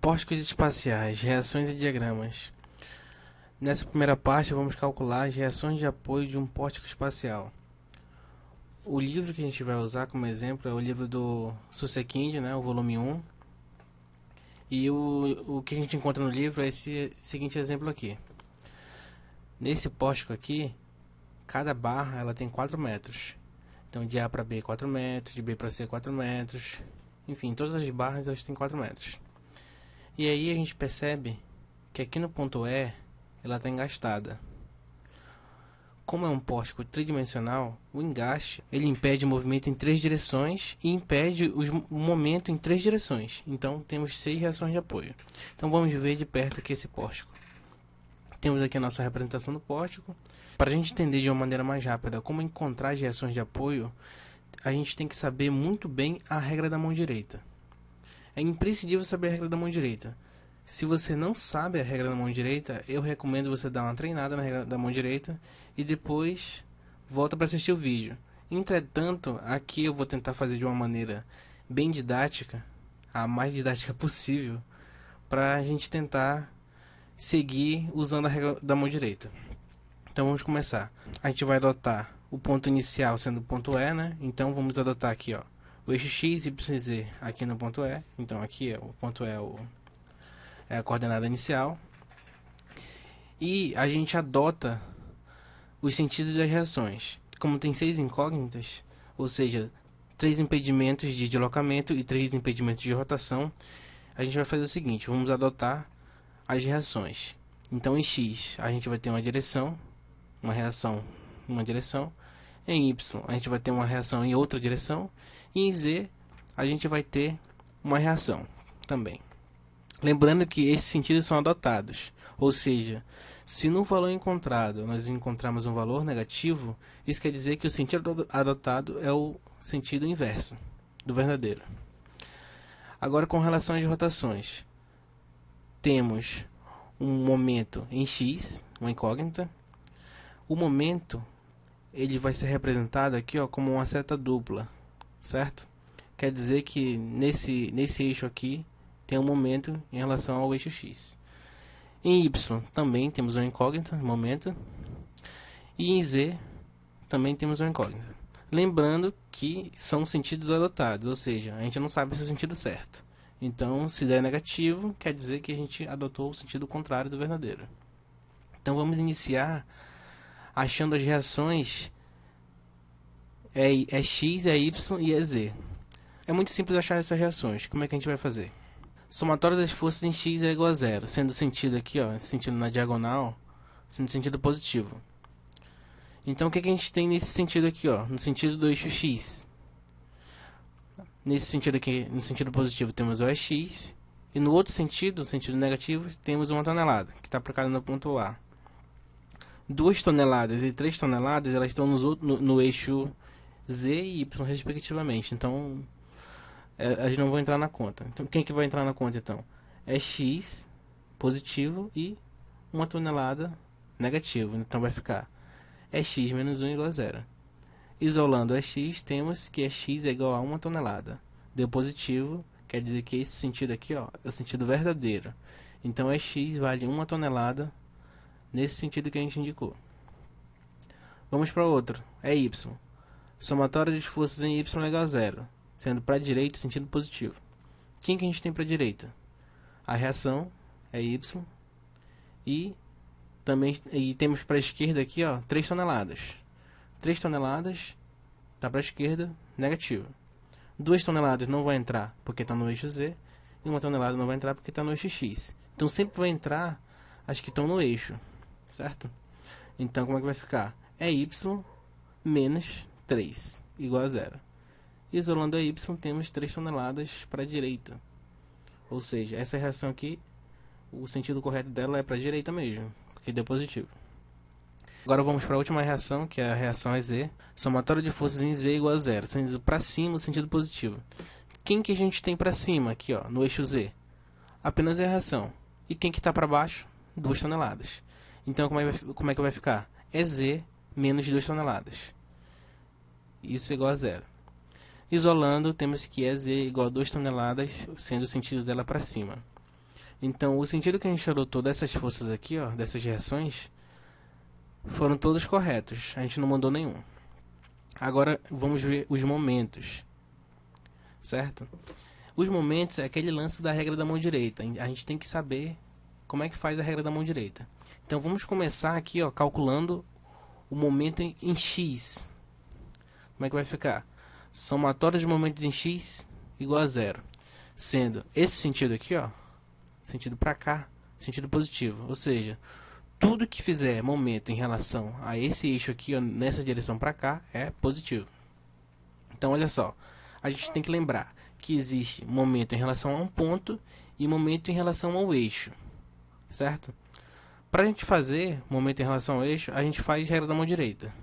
Pósticos espaciais, reações e diagramas. Nessa primeira parte vamos calcular as reações de apoio de um póstico espacial. O livro que a gente vai usar como exemplo é o livro do Sussekind, o volume 1. E o que a gente encontra no livro é esse seguinte exemplo aqui. Nesse póstico aqui, cada barra ela tem 4 metros. Então de A para B 4 metros, de B para C 4 metros. Enfim, todas as barras elas têm 4 metros. E aí a gente percebe que aqui no ponto E ela está engastada. Como é um póstico tridimensional, o engaste ele impede o movimento em 3 direções e impede o momento em 3 direções. Então temos 6 reações de apoio. Então vamos ver de perto aqui esse póstico. Temos aqui a nossa representação do póstico. Para a gente entender de uma maneira mais rápida como encontrar as reações de apoio, a gente tem que saber muito bem a regra da mão direita. É imprescindível saber a regra da mão direita. Se você não sabe a regra da mão direita, eu recomendo você dar uma treinada na regra da mão direita e depois volta para assistir o vídeo. Entretanto, aqui eu vou tentar fazer de uma maneira bem didática, a mais didática possível, para a gente tentar seguir usando a regra da mão direita. Então vamos começar. A gente vai adotar o ponto inicial sendo o ponto E, Então vamos adotar aqui, o eixo x, y, z aqui no ponto E. Então aqui o ponto E é a coordenada inicial. E a gente adota os sentidos das reações. Como tem 6 incógnitas, ou seja, 3 impedimentos de deslocamento e 3 impedimentos de rotação, a gente vai fazer o seguinte, vamos adotar as reações. Então em x a gente vai ter uma direção, uma reação em uma direção. Em y a gente vai ter uma reação em outra direção. E em z a gente vai ter uma reação também. Lembrando que esses sentidos são adotados. Ou seja, se no valor encontrado nós encontrarmos um valor negativo, isso quer dizer que o sentido adotado é o sentido inverso do verdadeiro. Agora, com relação às rotações, temos um momento em x, uma incógnita. O momento ele vai ser representado aqui como uma seta dupla, certo? Quer dizer que nesse eixo aqui tem um momento em relação ao eixo x. Em y também temos uma incógnita, momento. E em z também temos uma incógnita. Lembrando que são sentidos adotados, ou seja, a gente não sabe se é o sentido certo. Então, se der negativo, quer dizer que a gente adotou o sentido contrário do verdadeiro. Então vamos iniciar achando as reações é x, é y e é z. É muito simples achar essas reações. Como é que a gente vai fazer? Somatório das forças em x é igual a zero, sendo o sentido aqui, esse sentido na diagonal, sendo sentido positivo. Então o que a gente tem nesse sentido aqui, no sentido do eixo x? Nesse sentido aqui, no sentido positivo, temos o x, e no outro sentido, no sentido negativo, temos uma tonelada, que está aplicada no ponto A. 2 toneladas e 3 toneladas, elas estão no eixo z e y, respectivamente. Então, elas não vão entrar na conta. Então, quem que vai entrar na conta, então? É x positivo e 1 tonelada negativo. Então, vai ficar x menos 1 igual a zero. Isolando x, temos que x é igual a 1 tonelada. Deu positivo, quer dizer que esse sentido aqui é o sentido verdadeiro. Então, x vale 1 tonelada nesse sentido que a gente indicou. Vamos para outro. É y. Somatório das forças em y é igual a zero, sendo para a direita sentido positivo. Quem que a gente tem para a direita? A reação é y. E também temos para a esquerda aqui 3 toneladas. 3 toneladas está para a esquerda, negativo. 2 toneladas não vai entrar porque está no eixo z. E 1 tonelada não vai entrar porque está no eixo x. Então sempre vai entrar as que estão no eixo, certo? Então como é que vai ficar? É y menos 3 igual a zero. Isolando a y, temos 3 toneladas para a direita. Ou seja, essa reação aqui, o sentido correto dela é para a direita mesmo, porque deu positivo. Agora vamos para a última reação, que é a reação Z. Somatório de forças em Z igual a zero, sendo para cima o sentido positivo. Quem que a gente tem para cima aqui, no eixo Z? Apenas a reação. E quem que está para baixo? 2 toneladas. Então como é que vai ficar? É Z menos 2 toneladas. Isso é igual a zero. Isolando, temos que é Z igual a 2 toneladas, sendo o sentido dela para cima. Então, o sentido que a gente adotou dessas forças aqui, ó, dessas reações, foram todos corretos. A gente não mandou nenhum. Agora, vamos ver os momentos, certo? Os momentos é aquele lance da regra da mão direita. A gente tem que saber como é que faz a regra da mão direita. Então, vamos começar aqui, ó, calculando o momento em x. Como é que vai ficar? Somatório de momentos em x igual a zero. Sendo esse sentido aqui, ó, sentido para cá, sentido positivo. Ou seja, tudo que fizer momento em relação a esse eixo aqui, ó, nessa direção para cá, é positivo. Então, olha só. A gente tem que lembrar que existe momento em relação a um ponto e momento em relação ao eixo. Certo? Para a gente fazer momento em relação ao eixo, a gente faz regra da mão direita.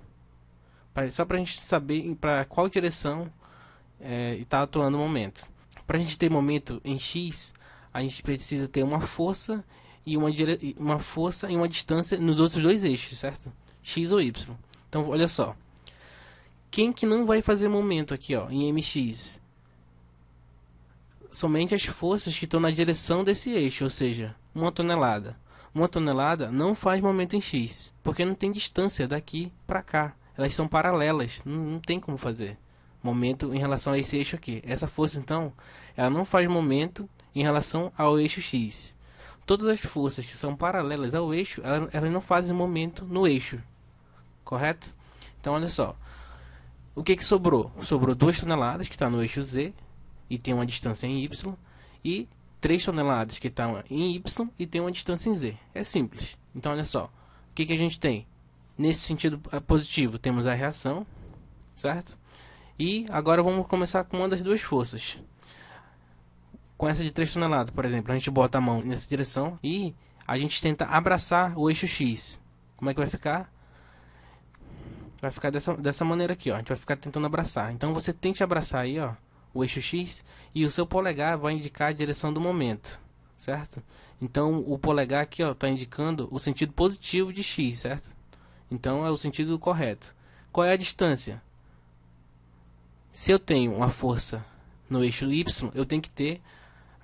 Só para a gente saber para qual direção está atuando o momento. Para a gente ter momento em x, a gente precisa ter uma força e uma força e uma distância nos outros dois eixos, certo? X ou y. Então, olha só. Quem que não vai fazer momento aqui, ó, em mx? Somente as forças que estão na direção desse eixo, ou seja, 1 tonelada. 1 tonelada não faz momento em x, porque não tem distância daqui para cá. Elas são paralelas, não tem como fazer momento em relação a esse eixo aqui. Essa força, então, ela não faz momento em relação ao eixo x. Todas as forças que são paralelas ao eixo, elas não fazem momento no eixo, correto? Então, olha só. O que sobrou? Sobrou 2 toneladas, que está no eixo z, e tem uma distância em y, e 3 toneladas, que está em y, e tem uma distância em z. É simples. Então, olha só. O que a gente tem? Nesse sentido positivo, temos a reação, certo? E agora vamos começar com uma das duas forças. Com essa de 3 toneladas, por exemplo, a gente bota a mão nessa direção e a gente tenta abraçar o eixo x. Como é que vai ficar? Vai ficar dessa maneira aqui, ó. A gente vai ficar tentando abraçar. Então você tente abraçar aí, ó, o eixo x, e o seu polegar vai indicar a direção do momento, certo? Então o polegar aqui, ó, está indicando o sentido positivo de x, certo? Então é o sentido correto. Qual é a distância? Se eu tenho uma força no eixo y, eu tenho que ter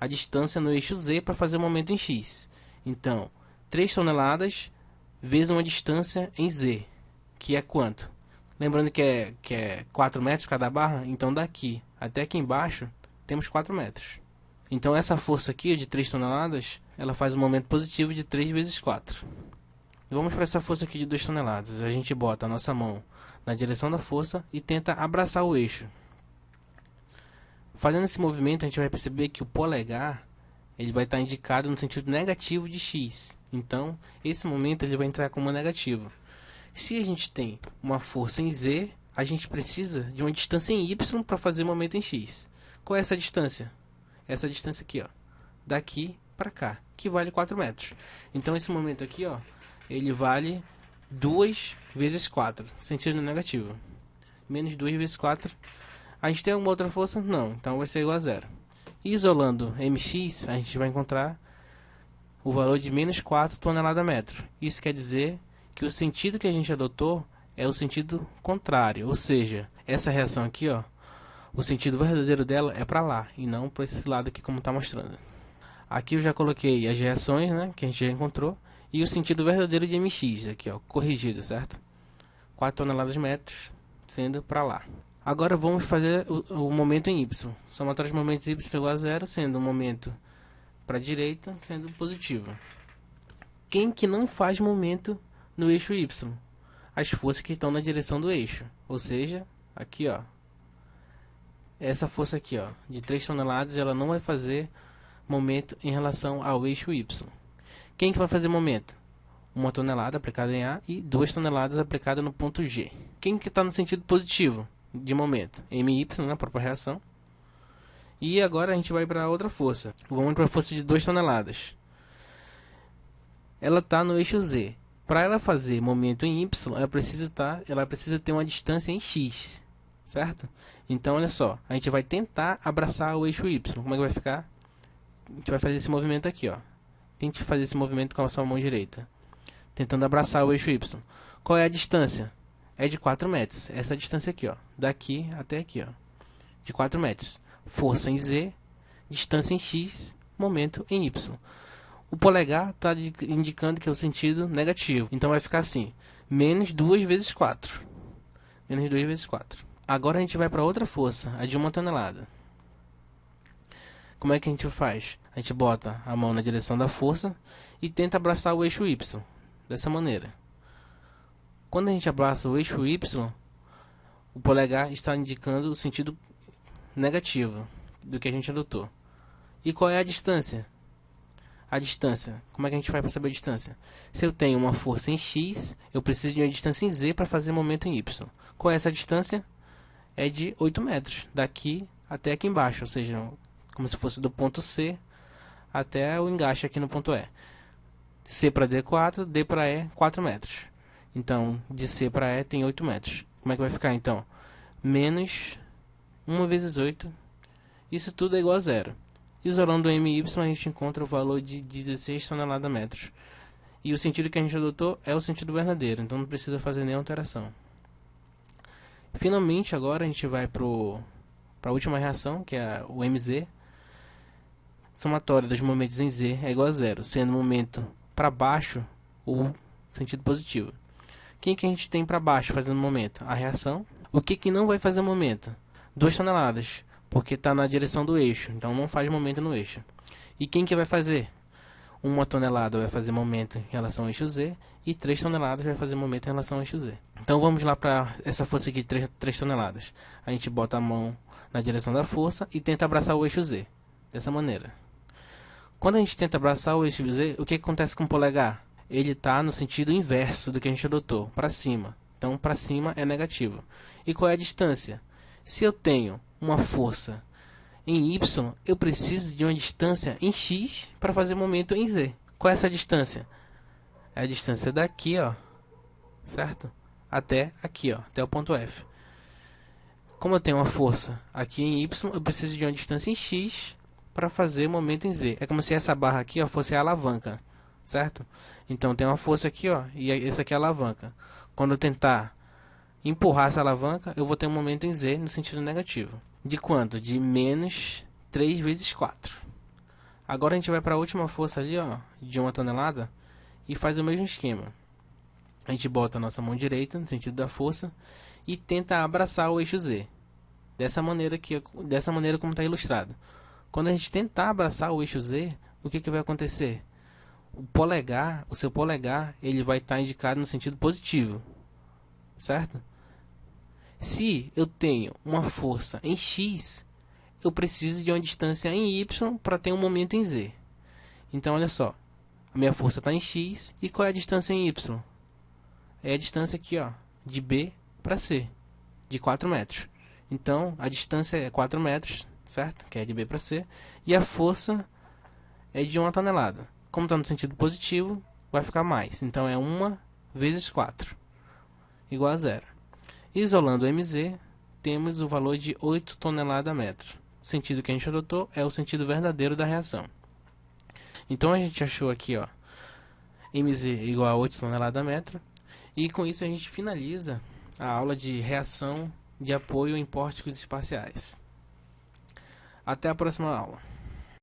a distância no eixo z para fazer o momento em x. Então, 3 toneladas vezes uma distância em z, que é quanto? Lembrando que é 4 metros cada barra, então daqui até aqui embaixo temos 4 metros. Então essa força aqui de 3 toneladas, ela faz um momento positivo de 3 vezes 4. Vamos para essa força aqui de 2 toneladas. A gente bota a nossa mão na direção da força e tenta abraçar o eixo. Fazendo esse movimento, a gente vai perceber que o polegar ele vai estar indicado no sentido negativo de x. Então, esse momento ele vai entrar como negativo. Se a gente tem uma força em z, a gente precisa de uma distância em y para fazer o momento em x. Qual é essa distância? Essa distância aqui, ó, daqui para cá, que vale 4 metros. Então, esse momento aqui, ó, ele vale 2 vezes 4, sentido negativo. Menos 2 vezes 4. A gente tem alguma outra força? Não, então vai ser igual a zero. Isolando mx, a gente vai encontrar o valor de menos 4 toneladas metro. Isso quer dizer que o sentido que a gente adotou é o sentido contrário, ou seja, essa reação aqui, ó, o sentido verdadeiro dela é para lá e não para esse lado aqui como está mostrando. Aqui eu já coloquei as reações, né, que a gente já encontrou, e o sentido verdadeiro de mx aqui, ó, corrigido, certo? 4 toneladas metros sendo para lá. Agora vamos fazer o momento em y. Somatório de momentos y igual a zero, sendo o momento para a direita sendo positivo. Quem que não faz momento no eixo y? As forças que estão na direção do eixo. Ou seja, aqui, ó, essa força aqui, ó, de 3 toneladas, ela não vai fazer momento em relação ao eixo y. Quem que vai fazer momento? 1 tonelada aplicada em A e 2 toneladas aplicada no ponto G. Quem que está no sentido positivo de momento? MY, na própria reação. E agora a gente vai para outra força. Vamos para a força de 2 toneladas. Ela está no eixo Z. Para ela fazer momento em Y, ela precisa ter uma distância em X. Certo? Então, olha só. A gente vai tentar abraçar o eixo Y. Como é que vai ficar? A gente vai fazer esse movimento aqui, ó. Tente fazer esse movimento com a sua mão direita, tentando abraçar o eixo Y. Qual é a distância? É de 4 metros. Essa distância aqui, ó, daqui até aqui, ó, de 4 metros. Força em Z, distância em X, momento em Y. O polegar está indicando que é o sentido negativo. Então vai ficar assim, menos 2 vezes 4. Menos 2 vezes 4. Agora a gente vai para outra força, a de 1 tonelada. Como é que a gente faz? A gente bota a mão na direção da força e tenta abraçar o eixo Y. Dessa maneira. Quando a gente abraça o eixo Y, o polegar está indicando o sentido negativo do que a gente adotou. E qual é a distância? A distância. Como é que a gente faz para saber a distância? Se eu tenho uma força em X, eu preciso de uma distância em Z para fazer momento em Y. Qual é essa distância? É de 8 metros. Daqui até aqui embaixo. Ou seja, como se fosse do ponto C até o engaste aqui no ponto E. C para D 4, D para E 4 metros. Então, de C para E tem 8 metros. Como é que vai ficar então? Menos 1 vezes 8. Isso tudo é igual a zero. Isolando o MY, a gente encontra o valor de 16 toneladas-metros. E o sentido que a gente adotou é o sentido verdadeiro, então não precisa fazer nenhuma alteração. Finalmente, agora a gente vai para a última reação, que é o MZ. Somatório dos momentos em Z é igual a zero, sendo o momento para baixo o sentido positivo. Quem que a gente tem para baixo fazendo momento? A reação. O que não vai fazer momento? 2 toneladas. Porque está na direção do eixo, então não faz momento no eixo. E quem que vai fazer? 1 tonelada vai fazer momento em relação ao eixo Z, e 3 toneladas vai fazer momento em relação ao eixo Z. Então vamos lá para essa força aqui, 3 toneladas. A gente bota a mão na direção da força e tenta abraçar o eixo Z, dessa maneira. Quando a gente tenta abraçar o eixo Z, o que acontece com o polegar? Ele está no sentido inverso do que a gente adotou, para cima. Então para cima é negativo. E qual é a distância? Se eu tenho uma força em Y, eu preciso de uma distância em X para fazer momento em Z. Qual é essa distância? É a distância daqui, ó, certo? Até aqui, ó, até o ponto F. Como eu tenho uma força aqui em Y, eu preciso de uma distância em X para fazer momento em Z. É como se essa barra aqui, ó, fosse a alavanca, certo? Então tem uma força aqui, ó, e essa aqui é a alavanca. Quando eu tentar empurrar essa alavanca, eu vou ter um momento em Z no sentido negativo. De quanto? De menos 3 vezes 4. Agora a gente vai para a última força ali, ó, de 1 tonelada, e faz o mesmo esquema. A gente bota a nossa mão direita no sentido da força e tenta abraçar o eixo Z. Dessa maneira como está ilustrado. Quando a gente tentar abraçar o eixo Z, o que vai acontecer? O seu polegar, ele vai estar indicado no sentido positivo, certo? Se eu tenho uma força em X, eu preciso de uma distância em Y para ter um momento em Z. Então, olha só. A minha força está em X. E qual é a distância em Y? É a distância aqui, ó, de B para C, de 4 metros. Então, a distância é 4 metros, certo? Que é de B para C. E a força é de 1 tonelada. Como está no sentido positivo, vai ficar mais. Então, é 1 vezes 4, igual a zero. Isolando o MZ, temos o valor de 8 toneladas-metro. O sentido que a gente adotou é o sentido verdadeiro da reação. Então a gente achou aqui, ó, MZ igual a 8 toneladas-metro. E com isso a gente finaliza a aula de reação de apoio em pórticos espaciais. Até a próxima aula.